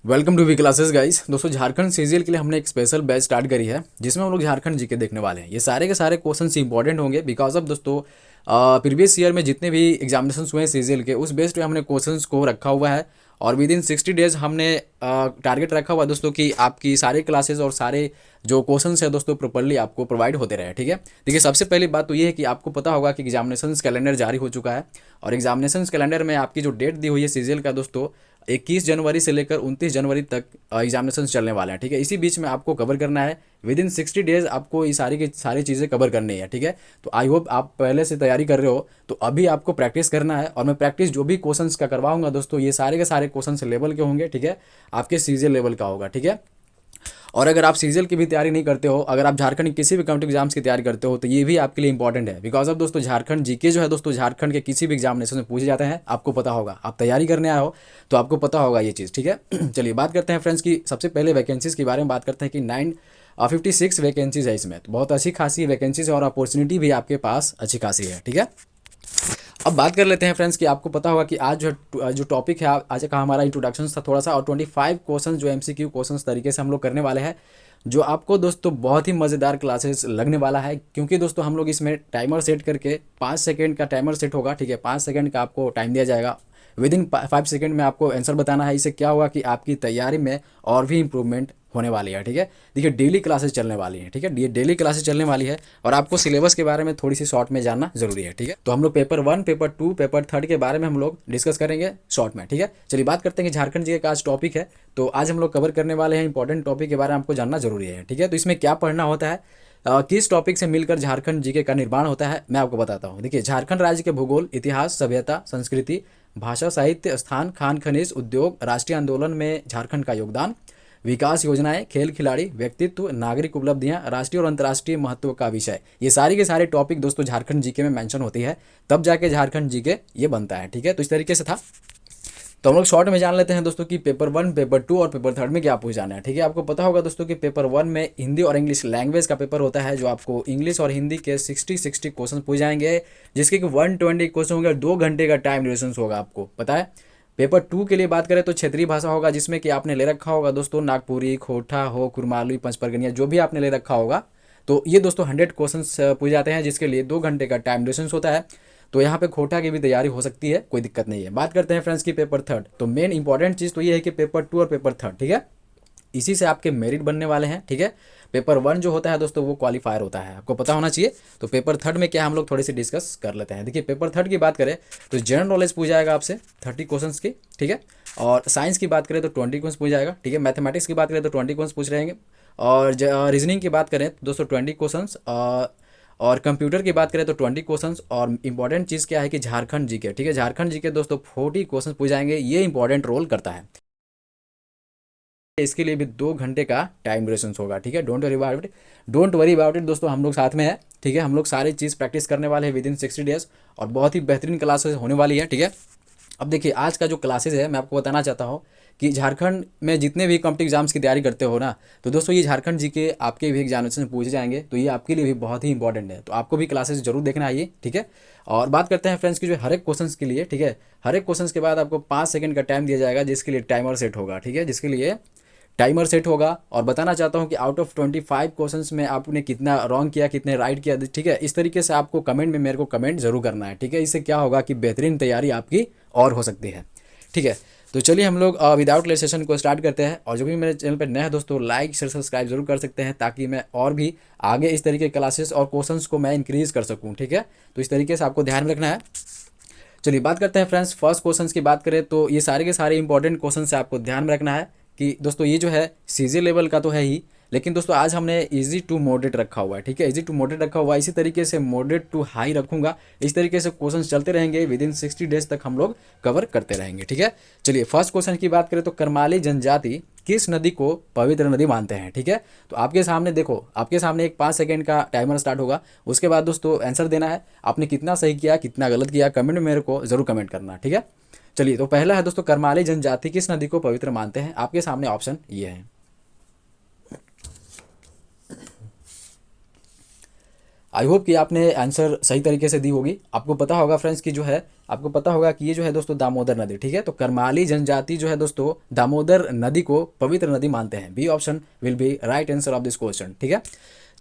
Welcome to V classes guys. दोस्तों Jharkhand CGL के लिए हमने एक स्पेशल बैच स्टार्ट करी है जिसमें हम लोग झारखंड जीके देखने वाले हैं। ये सारे के सारे क्वेश्चंस इंपॉर्टेंट होंगे बिकॉज ऑफ दोस्तों प्रीवियस ईयर में जितने भी एग्जामिनेशन हुए हैं सीजीएल के उस बेस पे हमने क्वेश्चंस को रखा हुआ है और विद इन 60 डेज हमने टारगेट रखा हुआ है दोस्तों कि आपकी सारे क्लासेस और सारे जो क्वेश्चंस है दोस्तों प्रॉपर्ली आपको प्रोवाइड होते रहे। ठीक है, देखिए सबसे पहली बात तो ये है कि आपको पता होगा कि एग्जामिनेशन कैलेंडर जारी हो चुका है और एग्जामिनेशन कैलेंडर में आपकी जो डेट दी हुई है सीजीएल का दोस्तों 21 जनवरी से लेकर 29 जनवरी तक एग्जामिनेशन चलने वाले हैं। ठीक है, इसी बीच में आपको कवर करना है विद इन 60 डेज आपको ये सारी की सारी चीज़ें कवर करनी है। ठीक है, तो आई होप आप पहले से तैयारी कर रहे हो, तो अभी आपको प्रैक्टिस करना है और मैं प्रैक्टिस जो भी क्वेश्चंस का करवाऊंगा दोस्तों ये सारे के सारे क्वेश्चंस लेवल के होंगे। ठीक है, आपके सीजीएल लेवल का होगा। ठीक है, और अगर आप सीजीएल की भी तैयारी नहीं करते हो, अगर आप झारखंड की किसी भी कॉम्पिटिटिव एग्जाम्स की तैयारी करते हो तो ये भी आपके लिए इंपॉर्टेंट है बिकॉज ऑफ दोस्तों झारखंड जीके जो है दोस्तों झारखंड के किसी भी एग्जामिनेशन में पूछे जाते हैं। आपको पता होगा, आप तैयारी करने आए हो तो आपको पता होगा ये चीज़। ठीक है चलिए बात करते हैं फ्रेंड्स की सबसे पहले वैकेंसीज़ के बारे में बात करते हैं कि 956 वैकेंसीज है इसमें, तो बहुत अच्छी खासी वैकेंसीज और अपॉर्चुनिटी भी आपके पास अच्छी खासी है। ठीक है, अब बात कर लेते हैं फ्रेंड्स कि आपको पता होगा कि आज जो टॉपिक है आज का हमारा इंट्रोडक्शन था थोड़ा सा, और 25 क्वेश्चन जो एमसीक्यू क्वेश्चंस तरीके से हम लोग करने वाले हैं जो आपको दोस्तों बहुत ही मज़ेदार क्लासेस लगने वाला है क्योंकि दोस्तों हम लोग इसमें टाइमर सेट करके 5 सेकंड का टाइमर सेट होगा। ठीक है, 5 सेकंड का आपको टाइम दिया जाएगा, विद इन 5 सेकंड में आपको आंसर बताना है। इससे क्या होगा कि आपकी तैयारी में और भी इंप्रूवमेंट होने वाली है। ठीक है, देखिए डेली क्लासेस चलने वाली हैं। ठीक है, ये डेली क्लासेस चलने वाली है और आपको सिलेबस के बारे में थोड़ी सी शॉर्ट में जानना जरूरी है। ठीक है, तो हम लोग पेपर 1, पेपर 2, पेपर 3 के बारे में हम लोग डिस्कस करेंगे शॉर्ट में। ठीक है, चलिए बात करते हैं कि झारखंड जी का आज टॉपिक है, तो आज हम लोग कवर करने वाले हैं इंपॉर्टेंट टॉपिक के बारे में आपको जानना जरूरी है। ठीक है, तो इसमें क्या पढ़ना होता है, किस टॉपिक से मिलकर झारखंड जीके का निर्माण होता है मैं आपको बताता हूँ। देखिए झारखंड राज्य के भूगोल, इतिहास, सभ्यता, संस्कृति, भाषा, साहित्य, स्थान, खान खनिज, उद्योग, राष्ट्रीय आंदोलन में झारखंड का योगदान, विकास योजनाएं, खेल खिलाड़ी, व्यक्तित्व, नागरिक उपलब्धियां, राष्ट्रीय और अंतर्राष्ट्रीय महत्व का विषय, ये सारी के सारे टॉपिक दोस्तों झारखंड जीके में मेंशन होती है, तब जाके झारखंड जीके ये बनता है। ठीक है, तो इस तरीके से था। तो हम लोग शॉर्ट में जान लेते हैं दोस्तों कि पेपर 1, पेपर 2 और पेपर 3 में क्या पूछ जाना है। ठीक है, आपको पता होगा दोस्तों कि पेपर 1 में हिंदी और इंग्लिश लैंग्वेज का पेपर होता है जो आपको इंग्लिश और हिंदी के 60 क्वेश्चन पूछ जाएंगे जिसके कि 120 क्वेश्चन होंगे और 2 घंटे का टाइम ड्यूरेशन होगा, आपको पता है। पेपर 2 के लिए बात करें तो क्षेत्रीय भाषा होगा जिसमें कि आपने ले रखा होगा दोस्तों नागपुरी, खोटा हो, कुरमाली, पंचपरगनिया, जो भी आपने ले रखा होगा, तो ये दोस्तों 100 क्वेश्चंस पूछ जाते हैं जिसके लिए 2 घंटे का टाइम ड्यूरेशन होता है। तो यहाँ पे खोटा की भी तैयारी हो सकती है, कोई दिक्कत नहीं है। बात करते हैं फ्रेंड्स की पेपर 3, तो मेन इंपॉर्टेंट चीज़ तो ये है कि पेपर 2 और पेपर 3, ठीक है, इसी से आपके मेरिट बनने वाले हैं। ठीक है, पेपर 1 जो होता है दोस्तों वो क्वालिफायर होता है, आपको पता होना चाहिए। तो पेपर 3 में क्या हम लोग थोड़ी सी डिस्कस कर लेते हैं। देखिए पेपर 3 की बात करें तो जनरल नॉलेज पूछ जाएगा आपसे 30 क्वेश्चंस की। ठीक है, और साइंस की बात करें तो 20 क्वेश्चन पूछ जाएगा। ठीक है, मैथमेटिक्स की बात करें तो 20 क्वेश्चन पूछ रहेंगे, और रीजनिंग की बात करें तो दोस्तों 20 क्वेश्चंस, और कंप्यूटर की बात करें तो 20 क्वेश्चंस। और इंपॉर्टेंट चीज़ क्या है कि झारखंड जीके, ठीक है, झारखंड जीके दोस्तों 40 क्वेश्चन पूछ जाएंगे, ये इंपॉर्टेंट रोल करता है। इसके लिए भी 2 घंटे का टाइम ड्यूरेशन होगा। ठीक है, don't worry about it, don't worry about it दोस्तों, हम लोग साथ में है। ठीक है, हम लोग सारी चीज़ प्रैक्टिस करने वाले हैं विद इन 60 डेज और बहुत ही बेहतरीन क्लासेस होने वाली है। ठीक है, अब देखिए आज का जो क्लासेस है मैं आपको बताना चाहता हूँ कि झारखंड में जितने भी कॉम्पिटिटिव एग्जाम्स की तैयारी करते हो ना, तो दोस्तों ये झारखंड जी के आपके भी एग्जामिनेशन पूछे जाएंगे, तो ये आपके लिए भी बहुत ही इंपॉर्टेंट है, तो आपको भी क्लासेस जरूर देखना आइए। ठीक है, और बात करते हैं फ्रेंड्स की जो हर एक क्वेश्चन के लिए। ठीक है, हर एक क्वेश्चन के बाद आपको 5 सेकंड का टाइम दिया जाएगा जिसके लिए टाइमर सेट होगा। ठीक है, जिसके लिए टाइमर सेट होगा, और बताना चाहता हूं कि आउट ऑफ 25 क्वेश्चंस में आपने कितना रॉन्ग किया, कितने राइट किया। ठीक है, इस तरीके से आपको कमेंट में मेरे को कमेंट जरूर करना है। ठीक है, इससे क्या होगा कि बेहतरीन तैयारी आपकी और हो सकती है। ठीक है, तो चलिए हम लोग विदाउट लेट सेशन को स्टार्ट करते हैं, और जो भी मेरे चैनल पर नए हैं दोस्तों लाइक शेयर सब्सक्राइब जरूर कर सकते हैं ताकि मैं और भी आगे इस तरीके के क्लासेस और क्वेश्चंस को मैं इंक्रीज कर सकूँ। ठीक है, तो इस तरीके से आपको ध्यान में रखना है। चलिए बात करते हैं फ्रेंड्स, फर्स्ट क्वेश्चन की बात करें तो ये सारे के सारे इंपॉर्टेंट क्वेश्चन से आपको ध्यान में रखना है कि दोस्तों ये जो है सीजी लेवल का तो है ही, लेकिन दोस्तों आज हमने इजी टू मॉडरेट रखा हुआ है। ठीक है, इजी टू मॉडरेट रखा हुआ है, इसी तरीके से मॉडरेट टू हाई रखूंगा। इस तरीके से क्वेश्चन चलते रहेंगे, विद इन 60 डेज तक हम लोग कवर करते रहेंगे। ठीक है, चलिए फर्स्ट क्वेश्चन की बात करें तो करमाली जनजाति किस नदी को पवित्र नदी मानते हैं। ठीक है, तो आपके सामने देखो, आपके सामने एक 5 सेकंड का टाइमर स्टार्ट होगा, उसके बाद दोस्तों आंसर देना है। आपने कितना सही किया कितना गलत किया कमेंट में मेरे को जरूर कमेंट करना। ठीक है, चलिए तो पहला है दोस्तों करमाली जनजाति किस नदी को पवित्र मानते हैं, आपके सामने ऑप्शन ये है। आई होप कि आपने आंसर सही तरीके से दी होगी। आपको पता होगा फ्रेंड्स कि जो है, आपको पता होगा कि ये जो है दोस्तों दामोदर नदी, ठीक है। तो करमाली जनजाति जो है दोस्तों दामोदर नदी को पवित्र नदी मानते हैं। B option will be right answer of this question, ठीक है।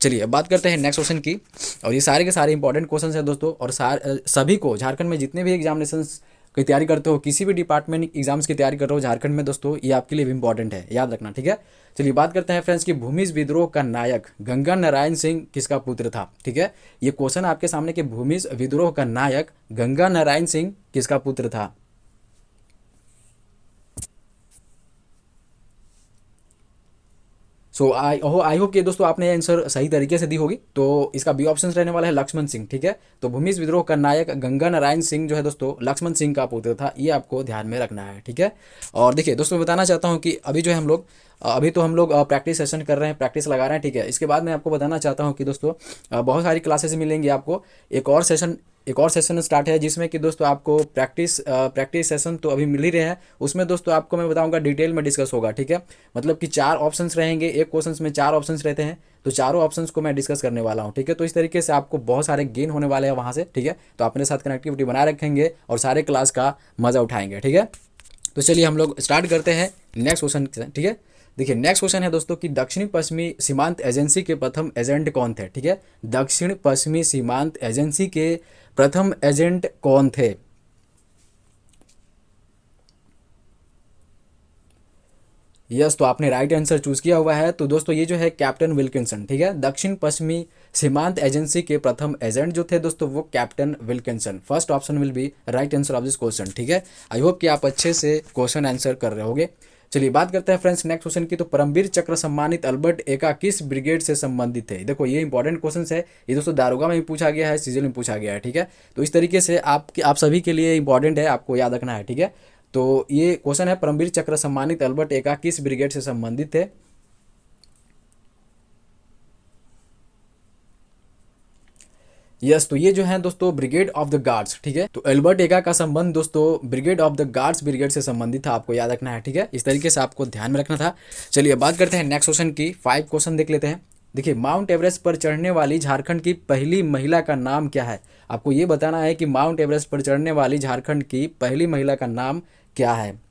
चलिए अब बात करते हैं नेक्स्ट क्वेश्चन की। और ये सारे के सारे इंपॉर्टेंट क्वेश्चन हैं दोस्तों, और सभी को झारखंड में जितने भी एग्जामिनेशंस की तैयारी करते हो, किसी भी डिपार्टमेंट एग्जाम्स की तैयारी कर रहे हो झारखंड में दोस्तों, ये आपके लिए भी इंपॉर्टेंट है, याद रखना, ठीक है। चलिए बात करते हैं फ्रेंड्स कि भूमिज विद्रोह का नायक गंगा नारायण सिंह किसका पुत्र था, ठीक है। ये क्वेश्चन आपके सामने कि भूमिज विद्रोह का नायक गंगा नारायण सिंह किसका पुत्र था। सो आई होप कि दोस्तों आपने आंसर सही तरीके से दी होगी। तो इसका बी ऑप्शन रहने वाला है लक्ष्मण सिंह, ठीक है। तो भूमिज विद्रोह का नायक गंगा नारायण सिंह जो है दोस्तों लक्ष्मण सिंह का पुत्र था, ये आपको ध्यान में रखना है, ठीक है। और देखिए दोस्तों बताना चाहता हूँ कि अभी जो है हम लोग अभी तो हम लोग प्रैक्टिस सेशन कर रहे हैं, प्रैक्टिस लगा रहे हैं, ठीक है। इसके बाद मैं आपको बताना चाहता हूँ कि दोस्तों बहुत सारी क्लासेस मिलेंगी आपको। एक और सेशन स्टार्ट है जिसमें कि दोस्तों आपको प्रैक्टिस सेशन तो अभी मिल ही रहे हैं, उसमें दोस्तों आपको मैं बताऊंगा डिटेल में डिस्कस होगा, ठीक है। मतलब कि 4 ऑप्शंस रहेंगे, एक क्वेश्चंस में 4 ऑप्शंस रहते हैं, तो चारों ऑप्शंस को मैं डिस्कस करने वाला हूँ, ठीक है। तो इस तरीके से आपको बहुत सारे गेन होने वाले हैं वहाँ से, ठीक है। तो अपने साथ कनेक्टिविटी बनाए रखेंगे और सारे क्लास का मज़ा उठाएंगे, ठीक है। तो चलिए हम लोग स्टार्ट करते हैं नेक्स्ट क्वेश्चन, ठीक है। देखिए नेक्स्ट क्वेश्चन है दोस्तों कि दक्षिण पश्चिमी सीमांत एजेंसी के प्रथम एजेंट कौन थे, ठीक है। दक्षिण पश्चिमी सीमांत एजेंसी के प्रथम एजेंट कौन थे। यस, तो आपने राइट आंसर चूज किया हुआ है। तो दोस्तों ये जो है कैप्टन विल्किंसन, ठीक है। दक्षिण पश्चिमी सीमांत एजेंसी के प्रथम एजेंट जो थे दोस्तों वो captain Wilkinson. First option will be right answer of this question, ठीक है। आई होप कि आप अच्छे से क्वेश्चन आंसर कर रहे होगे। चलिए बात करते हैं फ्रेंड्स नेक्स्ट क्वेश्चन की। तो परमवीर चक्र सम्मानित अल्बर्ट एका किस ब्रिगेड से संबंधित थे। देखो ये इंपॉर्टेंट क्वेश्चन है, ये दोस्तों दारोगा में भी पूछा गया है, सीजीएल में पूछा गया है, ठीक है। तो इस तरीके से आप सभी के लिए इंपॉर्टेंट है, आपको याद रखना है, ठीक है। तो ये क्वेश्चन है परमवीर चक्र सम्मानित अल्बर्ट एका किस ब्रिगेड से संबंधित थे। यस, तो ये जो है दोस्तों ब्रिगेड ऑफ द गार्ड्स, ठीक है। तो एल्बर्ट एगा का संबंध दोस्तों brigade of the guards brigade से संबंधित था, आपको याद रखना है, ठीक है। इस तरीके से आपको ध्यान में रखना था। चलिए बात करते हैं नेक्स्ट क्वेश्चन की। 5 क्वेश्चन देख लेते हैं। देखिए माउंट एवरेस्ट पर चढ़ने वाली झारखंड की पहली महिला का नाम क्या है। आपको ये बताना है कि माउंट एवरेस्ट पर चढ़ने वाली झारखंड की पहली महिला का नाम क्या है।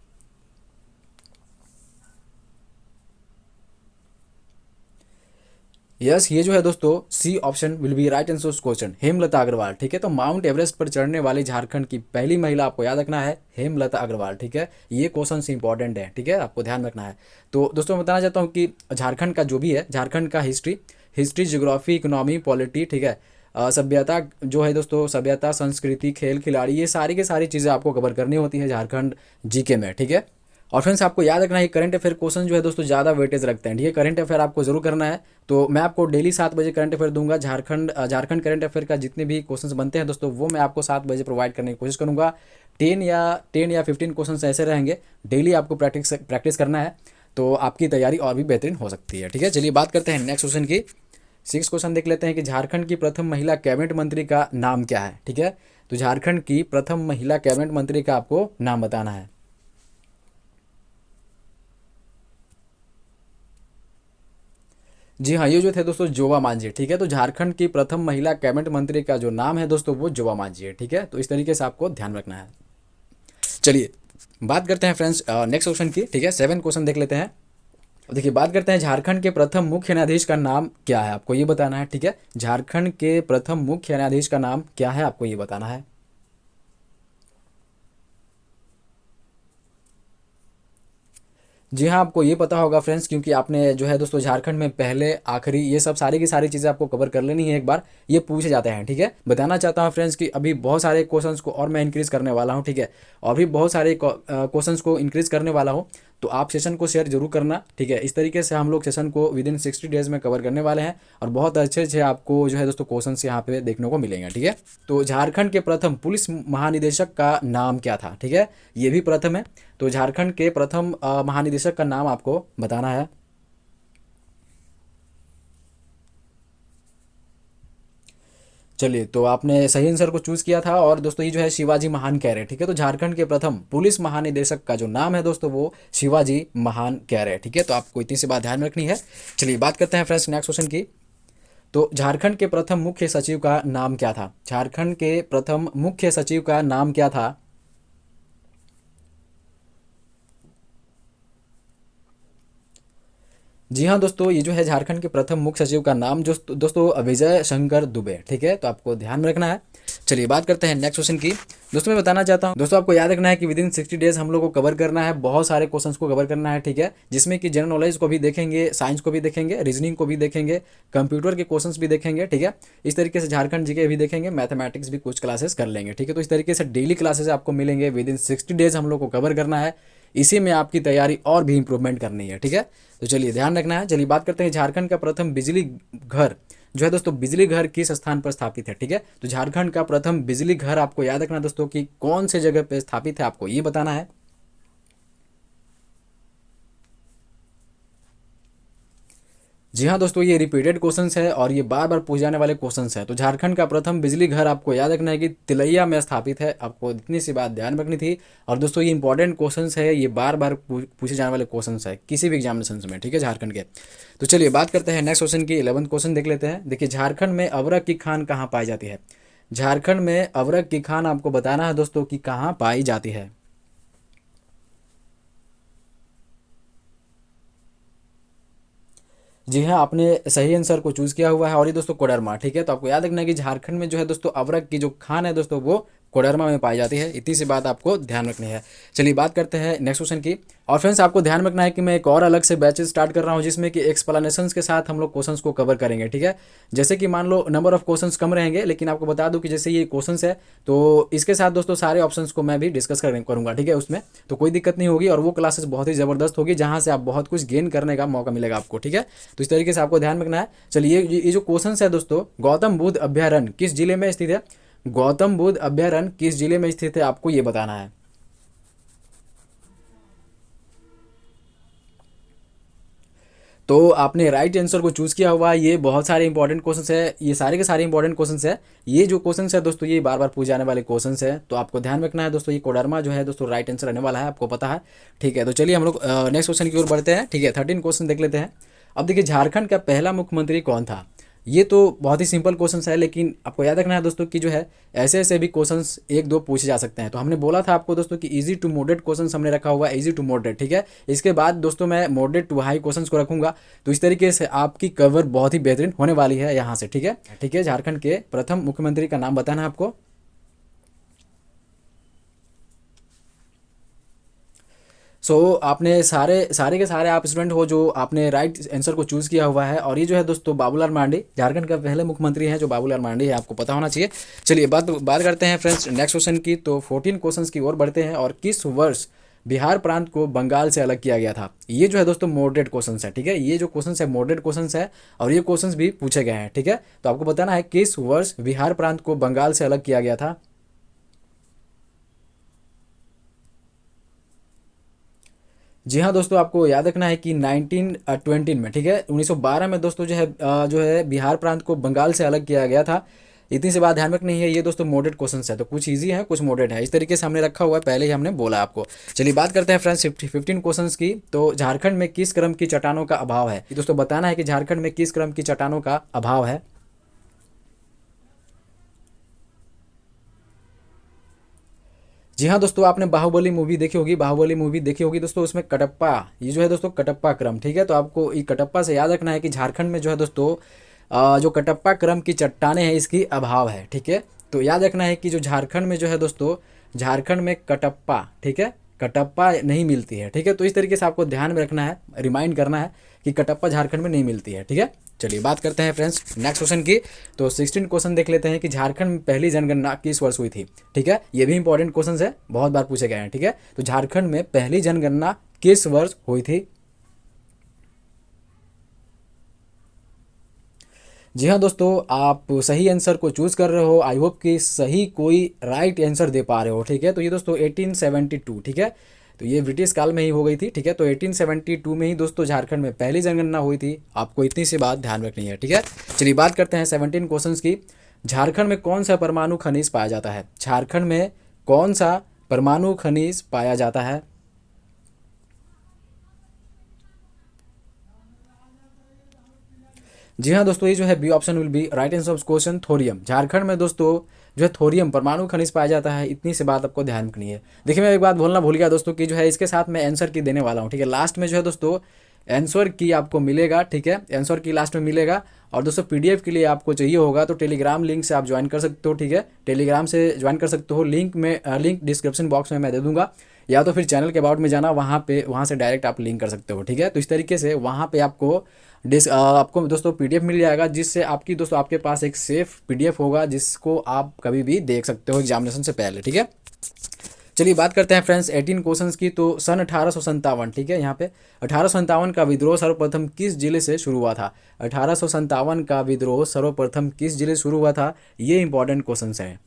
यस, ये जो है दोस्तों C option will be right answer question, Hemlata Agrawal, ठीक है। तो माउंट एवरेस्ट पर चढ़ने वाली झारखंड की पहली महिला आपको याद रखना है हेमलता अग्रवाल, ठीक है। ये क्वेश्चन इंपॉर्टेंट है, ठीक है, आपको ध्यान रखना है। तो दोस्तों मैं बताना चाहता हूँ कि झारखंड का जो भी है, झारखंड का हिस्ट्री ज्योग्राफी इकोनॉमी पॉलिटी, ठीक है, सभ्यता जो है दोस्तों, सभ्यता संस्कृति खेल खिलाड़ी, ये सारी की सारी चीज़ें आपको कवर करनी होती है झारखंड जीके में, ठीक है। और फ्रेंड्स आपको याद रखना है करंट अफेयर क्वेश्चन जो है दोस्तों ज़्यादा वेटेज रखते हैं, ठीक है। करंट अफेयर आपको जरूर करना है। तो मैं आपको डेली 7 बजे करंट अफेयर दूंगा। झारखंड करंट अफेयर का जितने भी क्वेश्चंस बनते हैं दोस्तों वो मैं आपको 7 बजे प्रोवाइड करने की कोशिश करूंगा। 10 या 15 क्वेश्चन ऐसे रहेंगे, डेली आपको प्रैक्टिस करना है, तो आपकी तैयारी और भी बेहतरीन हो सकती है, ठीक है। चलिए बात करते हैं नेक्स्ट क्वेश्चन की। 6 क्वेश्चन देख लेते हैं कि झारखंड की प्रथम महिला कैबिनेट मंत्री का नाम क्या है, ठीक है। तो झारखंड की प्रथम महिला कैबिनेट मंत्री का आपको नाम बताना है। जी हाँ, ये जो थे दोस्तों जोवा मांझी, ठीक है। तो झारखंड की प्रथम महिला कैबिनेट मंत्री का जो नाम है दोस्तों वो जोवा मांझी है, ठीक है। तो इस तरीके से आपको ध्यान रखना है। चलिए बात करते हैं फ्रेंड्स नेक्स्ट क्वेश्चन की, ठीक है। 7 क्वेश्चन देख लेते हैं। देखिए बात करते हैं झारखंड के प्रथम मुख्य न्यायाधीश का नाम क्या है, आपको ये बताना है, ठीक है। झारखंड के प्रथम मुख्य न्यायाधीश का नाम क्या है, आपको ये बताना है। जी हाँ, आपको ये पता होगा फ्रेंड्स, क्योंकि आपने जो है दोस्तों झारखंड में पहले आखिरी ये सब सारी की सारी चीज़ें आपको कवर कर लेनी है एक बार, ये पूछे जाते हैं, ठीक है। बताना चाहता हूँ फ्रेंड्स कि अभी बहुत सारे क्वेश्चंस को और मैं इंक्रीज़ करने वाला हूँ, ठीक है। और भी बहुत सारे क्वेश्चंस को इंक्रीज़ करने वाला हूँ, तो आप सेशन को शेयर जरूर करना, ठीक है। इस तरीके से हम लोग सेशन को विदिन 60 डेज में कवर करने वाले हैं और बहुत अच्छे अच्छे आपको जो है दोस्तों क्वेश्चंस यहाँ पे देखने को मिलेंगे, ठीक है। तो झारखंड के प्रथम पुलिस महानिदेशक का नाम क्या था, ठीक है, ये भी प्रथम है। तो झारखंड के प्रथम महानिदेशक का नाम आपको बताना है। चलिए, तो आपने सही आंसर को चूज किया था और दोस्तों ये जो है शिवाजी महान कैरे, ठीक है। तो झारखंड के प्रथम पुलिस महानिदेशक का जो नाम है दोस्तों वो शिवाजी महान कैरे, ठीक है। तो आपको इतनी सी बात ध्यान में रखनी है। चलिए बात करते हैं फ्रेंड्स नेक्स्ट क्वेश्चन की। तो झारखंड के प्रथम मुख्य सचिव का नाम क्या था? झारखंड के प्रथम मुख्य सचिव का नाम क्या था? जी हाँ दोस्तों, ये जो है झारखंड के प्रथम मुख्य सचिव का नाम जो दोस्तों विजय शंकर दुबे, ठीक है, तो आपको ध्यान में रखना है। चलिए बात करते हैं नेक्स्ट क्वेश्चन की। दोस्तों मैं बताना चाहता हूँ, दोस्तों आपको याद रखना है कि विद इन 60 डेज हम लोग को कवर करना है, बहुत सारे क्वेश्चंस को कवर करना है, ठीक है, जिसमें कि जनरल नॉलेज को भी देखेंगे, साइंस को भी देखेंगे, रीजनिंग को भी देखेंगे, कंप्यूटर के क्वेश्चंस भी देखेंगे, ठीक है। इस तरीके से झारखंड जीके भी देखेंगे, मैथमेटिक्स भी कुछ क्लासेस कर लेंगे, ठीक है। तो इस तरीके से डेली क्लासेस आपको मिलेंगे, विद इन 60 डेज हम लोग को कवर करना है, इसी में आपकी तैयारी और भी इंप्रूवमेंट करनी है, ठीक है। तो चलिए ध्यान रखना है। चलिए बात करते हैं झारखंड का प्रथम बिजली घर जो है दोस्तों, बिजली घर किस स्थान पर स्थापित है, ठीक है। तो झारखंड का प्रथम बिजली घर आपको याद रखना है दोस्तों कि कौन से जगह पे स्थापित है, आपको ये बताना है। जी हाँ दोस्तों, ये रिपीटेड क्वेश्चंस है और ये बार बार पूछे जाने वाले क्वेश्चंस है। तो झारखंड का प्रथम बिजली घर आपको याद रखना है कि तिलैया में स्थापित है, आपको इतनी सी बात ध्यान रखनी थी। और दोस्तों ये इंपॉर्टेंट क्वेश्चंस है, ये बार बार पूछे जाने वाले क्वेश्चंस है किसी भी एग्जामिनेशन में, ठीक है, झारखंड के। तो चलिए बात करते हैं नेक्स्ट क्वेश्चन की। 11th क्वेश्चन देख लेते हैं। देखिए, झारखंड में अवरक की खान कहाँ पाई जाती है? झारखंड में अवरक की खान आपको बताना है दोस्तों कि कहाँ पाई जाती है। जी हाँ, आपने सही आंसर को चूज किया हुआ है और ये दोस्तों कोडरमा, ठीक है। तो आपको याद रखना है कि झारखंड में जो है दोस्तों अवरक की जो खान है दोस्तों वो कोडरमा में पाई जाती है, इतनी सी बात आपको ध्यान रखनी है। चलिए बात करते हैं नेक्स्ट क्वेश्चन की। और फ्रेंड्स आपको ध्यान रखना है कि मैं एक और अलग से बैचेस स्टार्ट कर रहा हूँ, जिसमें कि एक्सप्लेनेशंस के साथ हम लोग क्वेश्चंस को कवर करेंगे, ठीक है। जैसे कि मान लो नंबर ऑफ क्वेश्चंस कम रहेंगे, लेकिन आपको बता दूं कि जैसे ये क्वेश्चंस है तो इसके साथ दोस्तों सारे ऑप्शंस को मैं भी डिस्कस करूंगा, ठीक है, उसमें तो कोई दिक्कत नहीं होगी। और वो क्लासेस बहुत ही ज़बरदस्त होगी, जहाँ से आप बहुत कुछ गेन करने का मौका मिलेगा आपको, ठीक है। तो इस तरीके से आपको ध्यान रखना है। चलिए ये जो क्वेश्चन है दोस्तों, गौतम बुद्ध अभ्यारण्य किस जिले में स्थित है? गौतम बुद्ध अभ्यारण्य किस जिले में स्थित है, आपको ये बताना है। तो आपने राइट आंसर को चूज किया हुआ है। ये बहुत सारे इंपॉर्टेंट क्वेश्चंस है, ये सारे के सारे इंपॉर्टेंट क्वेश्चंस है। ये जो क्वेश्चंस है दोस्तों, ये बार बार पूछे जाने वाले क्वेश्चंस है, तो आपको ध्यान रखना है दोस्तों। ये कोडरमा जो है दोस्तों राइट आंसर रहने वाला है, आपको पता है, ठीक है। तो चलिए हम लोग नेक्स्ट क्वेश्चन की ओर बढ़ते हैं, ठीक है। 13 क्वेश्चन देख लेते हैं। अब देखिए, झारखंड का पहला मुख्यमंत्री कौन था? ये तो बहुत ही सिंपल क्वेश्चंस है, लेकिन आपको याद रखना है दोस्तों कि जो है ऐसे ऐसे भी क्वेश्चंस एक दो पूछे जा सकते हैं। तो हमने बोला था आपको दोस्तों कि इजी टू मॉडरेट क्वेश्चंस हमने रखा हुआ है, इजी टू मॉडरेट, ठीक है। इसके बाद दोस्तों मैं मॉडरेट टू हाई क्वेश्चंस को रखूंगा, तो इस तरीके से आपकी कवर बहुत ही बेहतरीन होने वाली है यहाँ से, ठीक है, ठीक है। झारखंड के प्रथम मुख्यमंत्री का नाम बताना है आपको। आपने सारे सारे के सारे आप स्टूडेंट हो जो आपने राइट आंसर को चूज़ किया हुआ है। और ये जो है दोस्तों बाबूलाल मरांडी, झारखंड का पहले मुख्यमंत्री हैं जो बाबूलाल मरांडी है, आपको पता होना चाहिए। चलिए बात करते हैं फ्रेंड्स नेक्स्ट क्वेश्चन की। तो 14 क्वेश्चंस की ओर बढ़ते हैं। और किस वर्ष बिहार प्रांत को बंगाल से अलग किया गया था? ये जो है दोस्तों मॉडरेट क्वेश्चन है, ठीक है। ये जो क्वेश्चन है मॉडरेट क्वेश्चन है और ये क्वेश्चन भी पूछे गए हैं, ठीक है। तो आपको बताना है किस वर्ष बिहार प्रांत को बंगाल से अलग किया गया था। जी हाँ दोस्तों, आपको याद रखना है कि 1920 में, ठीक है, 1912 में दोस्तों जो है बिहार प्रांत को बंगाल से अलग किया गया था। इतनी सी बात ध्यान रखनी है। ये दोस्तों मॉडरेट क्वेश्चन है, तो कुछ इजी है कुछ मॉडरेट है, इस तरीके से हमने रखा हुआ है, पहले ही हमने बोला आपको। चलिए बात करते हैं फ्रेंड्स 15 क्वेश्चन की। तो झारखंड में किस क्रम की चट्टानों का अभाव है? ये दोस्तों बताना है कि झारखंड में किस क्रम की चट्टानों का अभाव है। जी हाँ दोस्तों, आपने बाहुबली मूवी देखी होगी, बाहुबली मूवी देखी होगी दोस्तों, उसमें कटप्पा, ये जो है दोस्तों कटप्पा क्रम, ठीक है। तो आपको ये कटप्पा से याद रखना है कि झारखंड में जो है दोस्तों जो कटप्पा क्रम की चट्टानें हैं इसकी अभाव है, ठीक है। तो याद रखना है कि जो झारखंड में जो है दोस्तों, झारखंड में कटप्पा, ठीक है, कटप्पा नहीं मिलती है, ठीक है। तो इस तरीके से आपको ध्यान में रखना है, रिमाइंड करना है कि कटप्पा झारखंड में नहीं मिलती है, ठीक है। चलिए बात करते हैं फ्रेंड्स नेक्स्ट क्वेश्चन की। तो 16 क्वेश्चन देख लेते हैं कि झारखंड में पहली जनगणना किस वर्ष हुई थी, ठीक है। ये भी इंपॉर्टेंट क्वेश्चन है, बहुत बार पूछे गए हैं, ठीक है। तो झारखंड में पहली जनगणना किस वर्ष हुई थी? जी हाँ दोस्तों, आप सही आंसर को चूज कर रहे हो। आई होप कि सही कोई राइट आंसर दे पा रहे हो, ठीक है। तो ये दोस्तों 1872, ठीक है। तो ये ब्रिटिश काल में ही हो गई थी, ठीक है। तो 1872 में ही दोस्तों झारखंड में पहली जनगणना हुई थी, आपको इतनी सी बात ध्यान रखनी है, ठीक है। चलिए बात करते हैं 17 क्वेश्चंस की। झारखंड में कौन सा परमाणु खनिज पाया जाता है? झारखंड में कौन सा परमाणु खनिज पाया जाता है? जी हाँ दोस्तों, ये जो है B option will be right answer of question thorium. Jharkhand में दोस्तों जो है थोरियम परमाणु खनिज पाया जाता है, इतनी सी बात आपको ध्यान रखनी है। देखिए मैं एक बात बोलना भूल गया दोस्तों कि जो है इसके साथ मैं आंसर की देने वाला हूँ, ठीक है। लास्ट में जो है दोस्तों आंसर की आपको मिलेगा, ठीक है, आंसर की लास्ट में मिलेगा। और दोस्तों पीडीएफ के लिए आपको चाहिए होगा तो टेलीग्राम लिंक से आप ज्वाइन कर सकते हो, ठीक है, टेलीग्राम से ज्वाइन कर सकते हो। लिंक डिस्क्रिप्शन बॉक्स में मैं दे दूंगा, या तो फिर चैनल के अबाउट में जाना, वहाँ से डायरेक्ट आप लिंक कर सकते हो, ठीक है। तो इस तरीके से वहाँ पे आपको दोस्तों पीडीएफ मिल जाएगा, जिससे आपकी दोस्तों आपके पास एक सेफ पीडीएफ होगा जिसको आप कभी भी देख सकते हो एग्जामिनेशन से पहले, ठीक है। चलिए बात करते हैं फ्रेंड्स 18 क्वेश्चंस की। तो सन 1857, ठीक है, यहाँ पे 1857 का विद्रोह सर्वप्रथम किस जिले से शुरू हुआ था? 1857 का विद्रोह सर्वप्रथम किस जिले से शुरू हुआ था? ये इंपॉर्टेंट क्वेश्चंस हैं।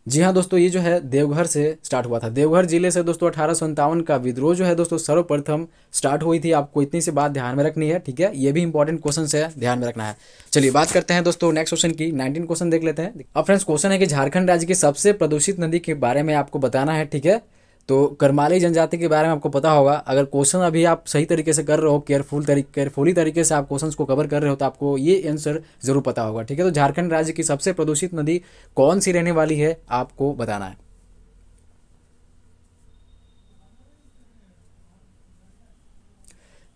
जी हाँ दोस्तों, ये जो है देवघर से स्टार्ट हुआ था। देवघर जिले से दोस्तों 1857 का विद्रोह जो है दोस्तों सर्वप्रथम स्टार्ट हुई थी। आपको इतनी सी बात ध्यान में रखनी है, ठीक है। ये भी इंपॉर्टेंट क्वेश्चन है, ध्यान में रखना है। चलिए बात करते हैं दोस्तों नेक्स्ट क्वेश्चन की। 19 क्वेश्चन देख लेते हैं। अब फ्रेंड्स क्वेश्चन है कि झारखंड राज्य की सबसे प्रदूषित नदी के बारे में आपको बताना है, ठीक है। तो करमाली जनजाति के बारे में आपको पता होगा। अगर क्वेश्चन अभी आप सही तरीके से कर रहे हो, केयरफुली तरीके से आप क्वेश्चंस को कवर कर रहे हो, तो आपको ये आंसर जरूर पता होगा, ठीक है। तो झारखंड राज्य की सबसे प्रदूषित नदी कौन सी रहने वाली है, आपको बताना है।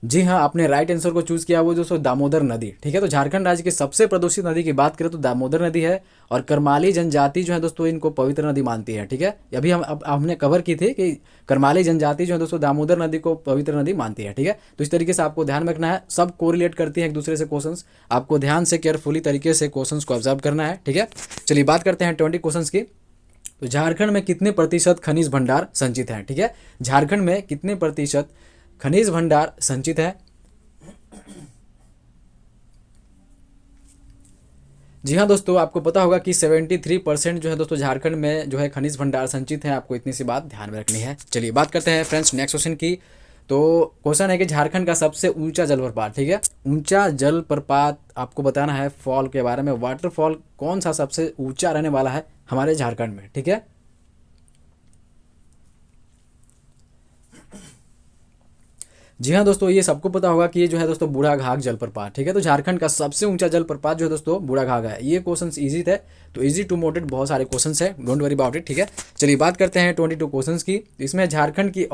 जी हाँ, आपने राइट आंसर को चूज किया, वो दोस्तों दामोदर नदी, ठीक है। तो झारखंड राज्य की सबसे प्रदूषित नदी की बात करें तो दामोदर नदी है। और करमाली जनजाति जो है दोस्तों इनको पवित्र नदी मानती है, ठीक है। अभी हमने कवर की थी कि करमाली जनजाति जो है दोस्तों दामोदर नदी को पवित्र नदी मानती है, ठीक है। तो इस तरीके से आपको ध्यान रखना है, सब कोरिलेट करती है एक दूसरे से क्वेश्चन। आपको ध्यान से केयरफुली तरीके से क्वेश्चन को ऑब्जर्व करना है, ठीक है। चलिए बात करते हैं 20 क्वेश्चन की। तो झारखंड में कितने प्रतिशत खनिज भंडार संचित हैं, ठीक है। झारखंड में कितने प्रतिशत खनिज भंडार संचित है? जी हाँ दोस्तों, आपको पता होगा कि 73% जो है दोस्तों झारखंड में जो है खनिज भंडार संचित है। आपको इतनी सी बात ध्यान में रखनी है। चलिए बात करते हैं फ्रेंड्स नेक्स्ट क्वेश्चन की। तो क्वेश्चन है कि झारखंड का सबसे ऊंचा जलप्रपात, ठीक है, ऊंचा जलप्रपात आपको बताना है। फॉल के बारे में, वाटरफॉल कौन सा सबसे ऊंचा रहने वाला है हमारे झारखंड में, ठीक है। जी हाँ दोस्तों, ये सबको पता होगा कि ये जो है दोस्तों बूढ़ा घाघ जलप्रपात, ठीक है। तो झारखंड का सबसे ऊंचा जलप्रपात जो है दोस्तों बूढ़ा घाघ है। ये क्वेश्चंस इजी थे, तो इजी टू मोडेड बहुत सारे क्वेश्चंस हैं, डोंट वरी अबाउट इट, ठीक है। चलिए बात करते हैं 22 क्वेश्चंस की। इसमें झारखंड की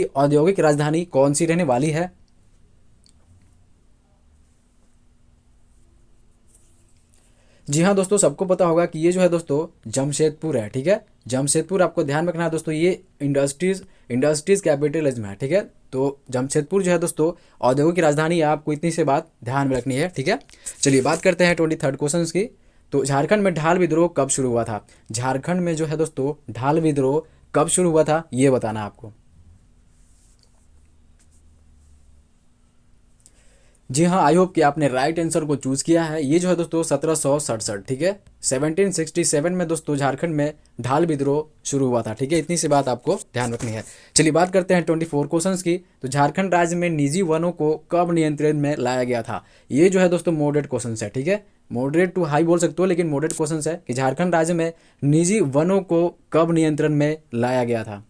औद्योगिक राजधानी कौन सी रहने वाली है? जी हाँ दोस्तों, सबको पता होगा कि ये जो है दोस्तों जमशेदपुर है, ठीक है। जमशेदपुर आपको ध्यान रखना है दोस्तों, ये इंडस्ट्रीज कैपिटलिज्म है, ठीक है। तो जमशेदपुर जो है दोस्तों औद्योगिक राजधानी है। आपको इतनी से बात ध्यान में रखनी है, ठीक है। चलिए बात करते हैं 23 क्वेश्चन की। तो झारखंड में ढाल विद्रोह कब शुरू हुआ था? झारखंड में जो है दोस्तों ढाल विद्रोह कब शुरू हुआ था, ये बताना है आपको। जी हाँ, आई होप कि आपने राइट आंसर को चूज किया है। ये जो है दोस्तों 1767, ठीक है, 1767 में दोस्तों झारखंड में ढाल विद्रोह शुरू हुआ था, ठीक है। इतनी सी बात आपको ध्यान रखनी है। चलिए बात करते हैं 24 क्वेश्चंस की। तो झारखंड राज्य में निजी वनों को कब नियंत्रण में लाया गया था? ये जो है दोस्तों मॉडरेट क्वेश्चन है, ठीक है, मॉडरेट टू हाई बोल सकते हो, लेकिन मॉडरेट क्वेश्चन है कि झारखंड राज्य में निजी वनों को कब नियंत्रण में लाया गया था?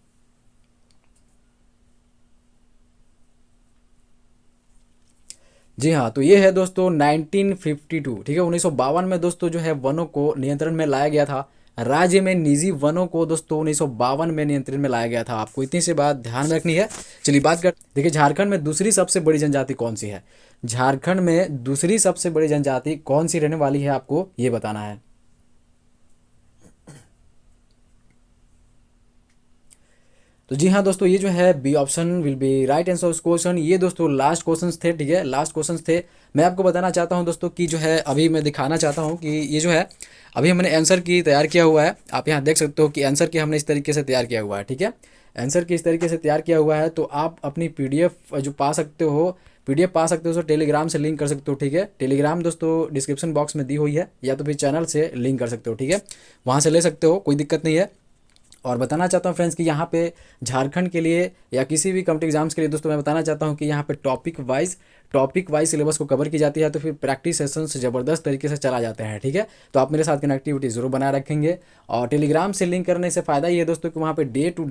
जी हाँ, तो ये है दोस्तों 1952, ठीक है, 1952 में दोस्तों जो है वनों को नियंत्रण में लाया गया था। राज्य में निजी वनों को दोस्तों 1952 में नियंत्रण में लाया गया था। आपको इतनी सी बात ध्यान रखनी है। चलिए बात कर, देखिए झारखंड में दूसरी सबसे बड़ी जनजाति कौन सी है? झारखंड में दूसरी सबसे बड़ी जनजाति कौन सी रहने वाली है, आपको ये बताना है। तो जी हाँ दोस्तों, ये जो है B option will be right answer of question. ये दोस्तों लास्ट क्वेश्चंस थे, ठीक है, लास्ट क्वेश्चंस थे। मैं आपको बताना चाहता हूँ दोस्तों कि जो है अभी मैं दिखाना चाहता हूँ कि ये जो है अभी हमने आंसर की तैयार किया हुआ है। आप यहाँ देख सकते हो कि आंसर की हमने इस तरीके से तैयार किया हुआ है, ठीक है, आंसर की इस तरीके से तैयार किया हुआ है। तो आप अपनी पीडीएफ जो पा सकते हो, पीडीएफ पा सकते हो तो टेलीग्राम से लिंक कर सकते हो, ठीक है। टेलीग्राम दोस्तों डिस्क्रिप्शन बॉक्स में दी हुई है, या तो फिर चैनल से लिंक कर सकते हो, ठीक है, वहाँ से ले सकते हो, कोई दिक्कत नहीं है। और बताना चाहता हूँ फ्रेंड्स कि यहाँ पे झारखंड के लिए या किसी भी कॉम्पिटिटिव एग्जाम्स के लिए दोस्तों मैं बताना चाहता हूँ कि यहाँ पे टॉपिक वाइज सिलेबस को कवर की जाती है, तो फिर प्रैक्टिस सेशंस ज़बरदस्त तरीके से चला जाते हैं। ठीक है, तो आप मेरे साथ कनेक्टिविटी जरूर बनाए रखेंगे। और टेलीग्राम से लिंक करने से फ़ायदा ये है दोस्तों कि वहाँ पे डे टू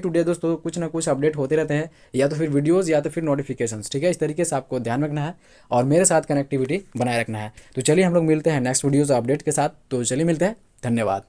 डे दोस्तों कुछ ना कुछ अपडेट होते रहते हैं, या तो फिर वीडियोज़ या तो फिर नोटिफिकेशंस। ठीक है, इस तरीके से आपको ध्यान रखना है और मेरे साथ कनेक्टिविटी बनाए रखना है। तो चलिए हम लोग मिलते हैं नेक्स्ट वीडियोज़ अपडेट के साथ। तो चलिए मिलते हैं, धन्यवाद।